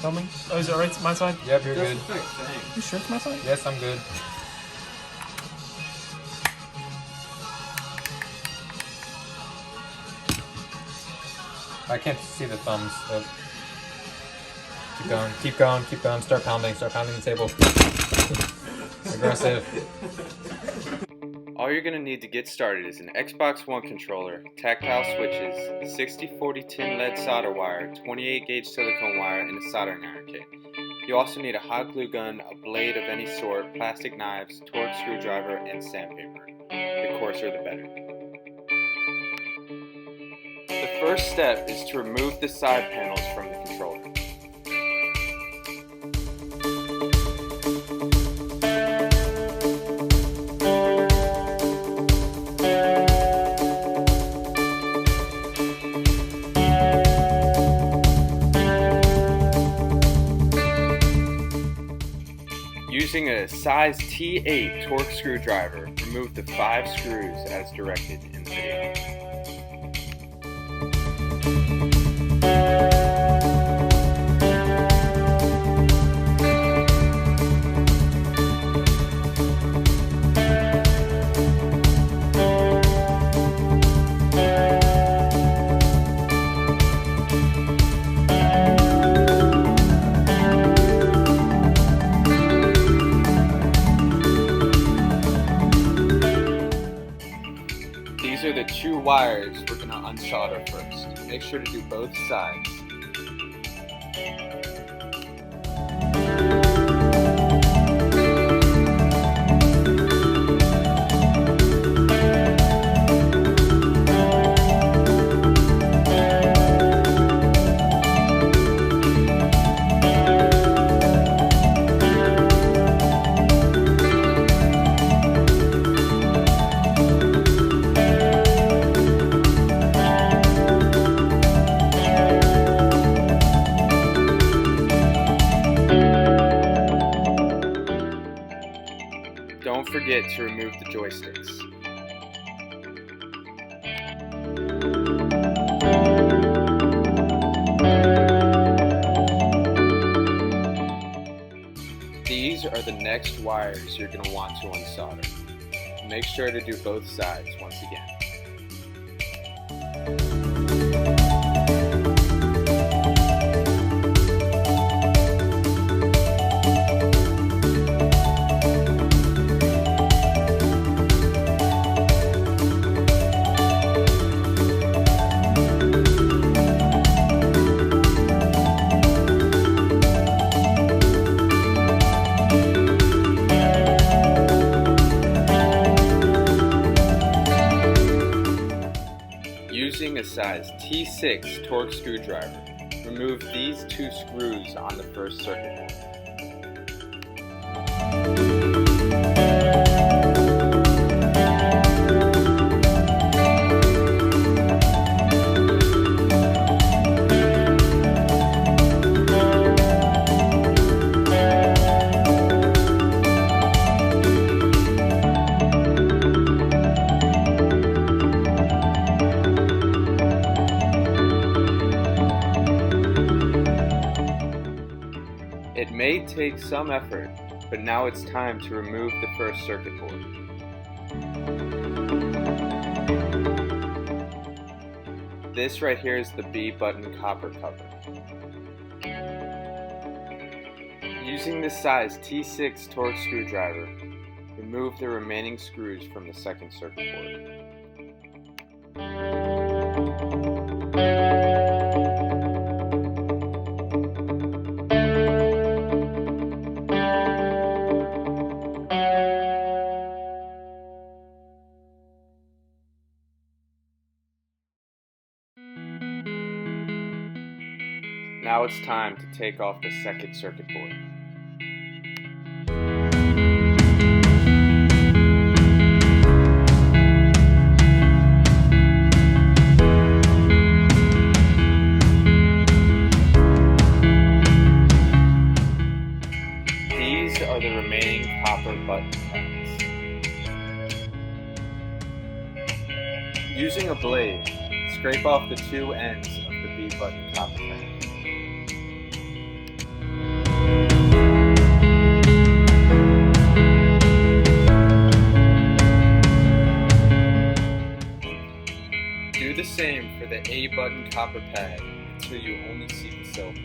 Filming? Oh, is it right? My side? Yep, you're good. You sure it's my side? Yes, I'm good. I can't see the thumbs. So keep going, keep going, keep going. Start pounding the table. Aggressive. All you're going to need to get started is an Xbox One controller, tactile switches, 60-40 tin lead solder wire, 28 gauge silicone wire, and a soldering iron kit. You also need a hot glue gun, a blade of any sort, plastic knives, torque screwdriver, and sandpaper. The coarser the better. The first step is to remove the side panels from the controller. Using a size T8 torque screwdriver, remove the 5 screws as directed in the video. These are the 2 wires we're going to unsolder first. Make sure to do both sides. Don't forget to remove the joysticks. These are the next wires you're going to want to unsolder. Make sure to do both sides once again. Using a size T6 torque screwdriver, remove these 2 screws on the first circuit board. It may take some effort, but now it's time to remove the first circuit board. This right here is the B button copper cover. Using the size T6 torque screwdriver, remove the remaining screws from the second circuit board. Now it's time to take off the second circuit board. These are the remaining copper button pads. Using a blade, scrape off the 2 ends of the B button copper pad. copper pad until you only see the silver.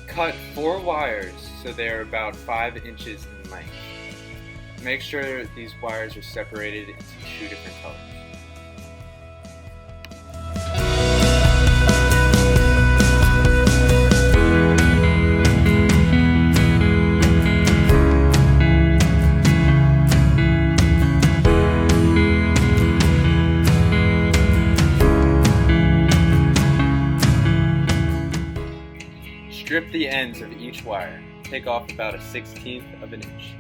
Cut 4 wires so they are about 5 inches in length. Make sure these wires are separated into 2 different colors. Strip the ends of each wire. Take off about a 1/16 of an inch.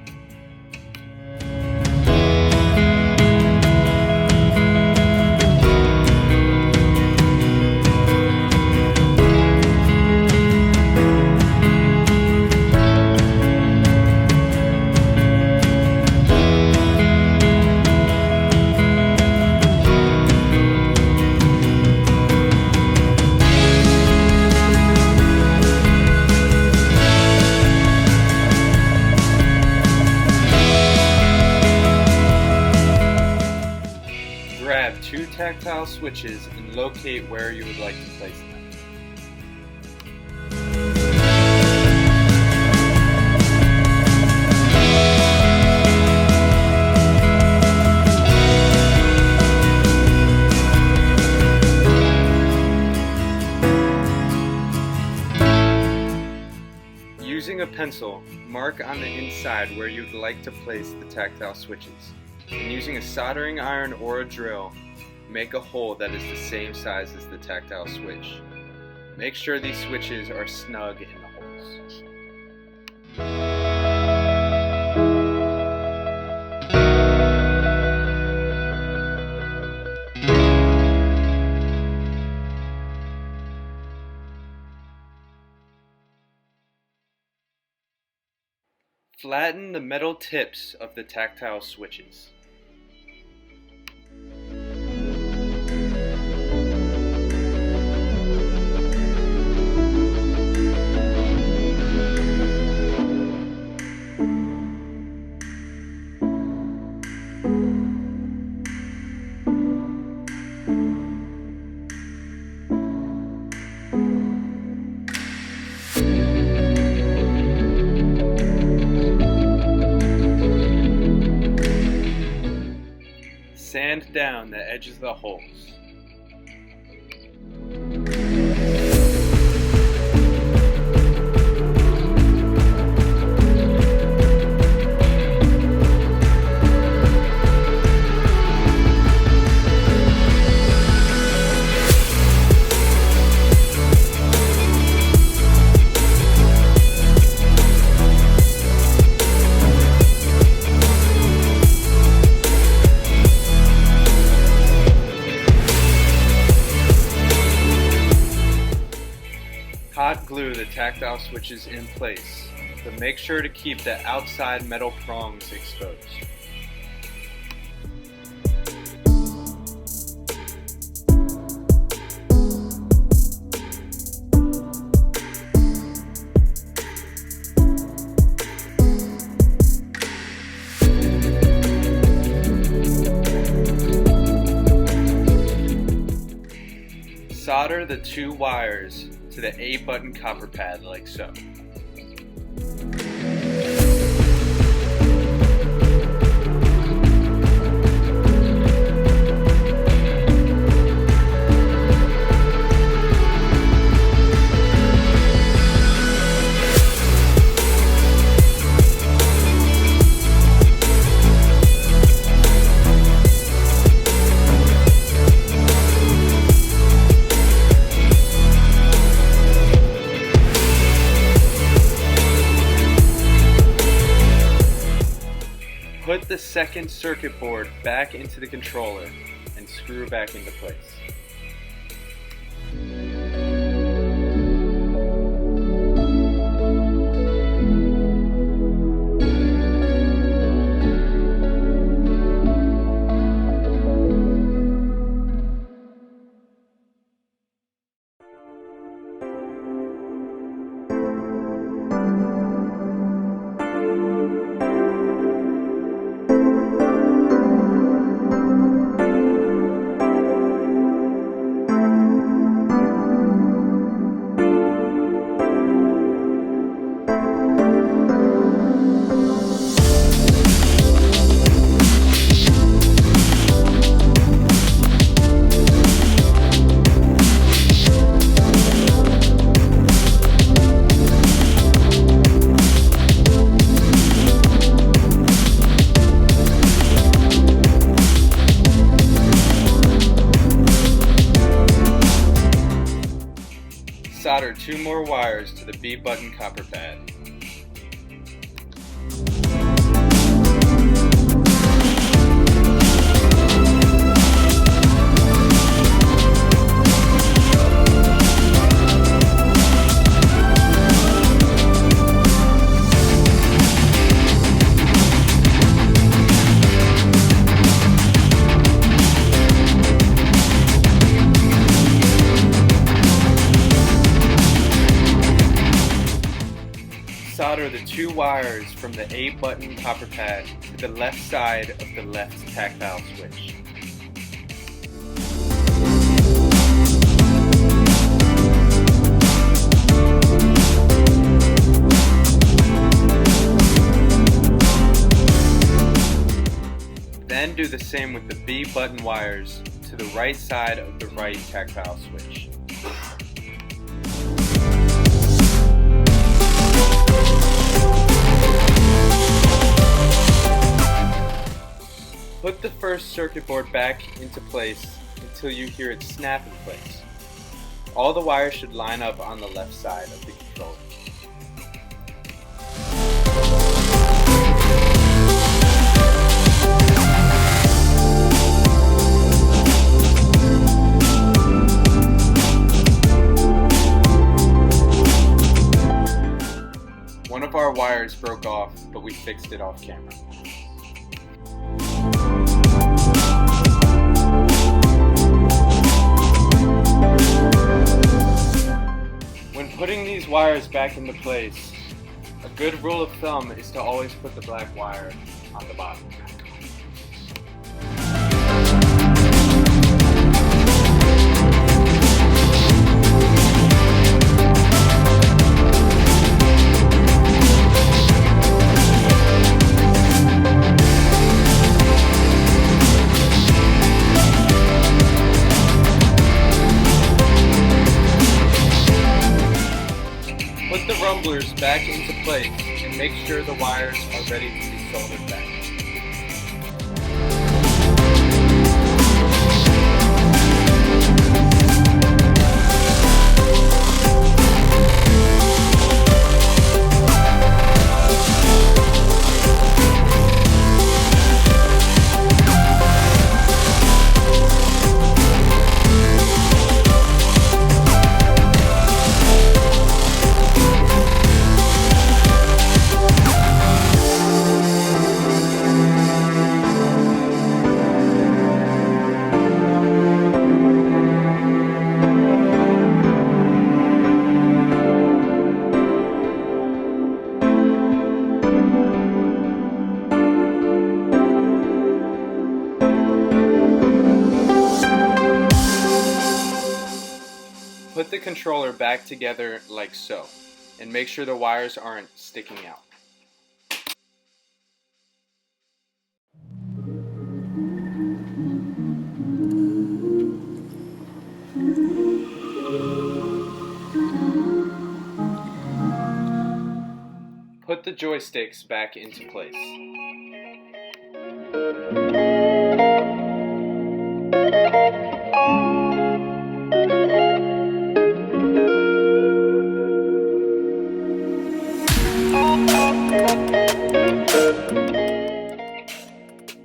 Grab 2 tactile switches and locate where you would like to place them. Using a pencil, mark on the inside where you would like to place the tactile switches. And using a soldering iron or a drill, make a hole that is the same size as the tactile switch. Make sure these switches are snug in the holes. Flatten the metal tips of the tactile switches. Sand down the edges of the holes. Hot glue the tactile switches in place, but make sure to keep the outside metal prongs exposed. Solder the 2 wires to the A-button copper pad like so. Put the second circuit board back into the controller and screw back into place. 2 more wires to the B button copper pad. Solder the 2 wires from the A button copper pad to the left side of the left tactile switch. Then do the same with the B button wires to the right side of the right tactile switch. Put the first circuit board back into place until you hear it snap in place. All the wires should line up on the left side of the controller. One of our wires broke off, but we fixed it off camera. When putting these wires back into place, a good rule of thumb is to always put the black wire on the bottom. Put the rumblers back into place and make sure the wires are ready to be soldered back. Put the controller back together like so, and make sure the wires aren't sticking out. Put the joysticks back into place.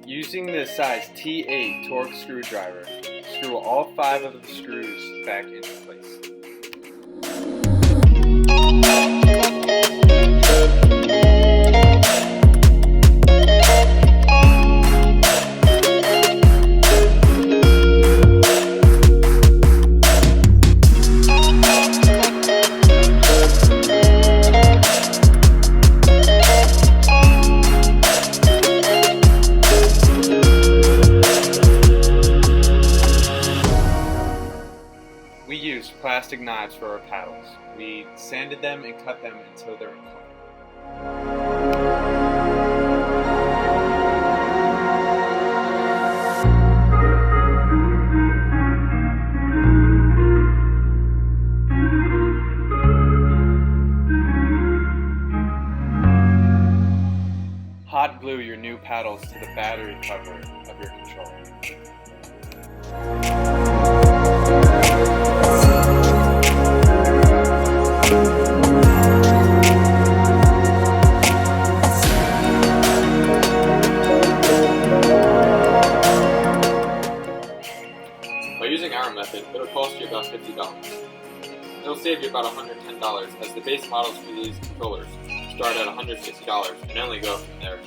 Using the size T8 torque screwdriver, screw all 5 of the screws back into place. We used plastic knives for our paddles. We sanded them and cut them until they're in color. Hot glue your new paddles to the battery cover of your controller. about $110 as the base models for these controllers start at $160 and only go from there.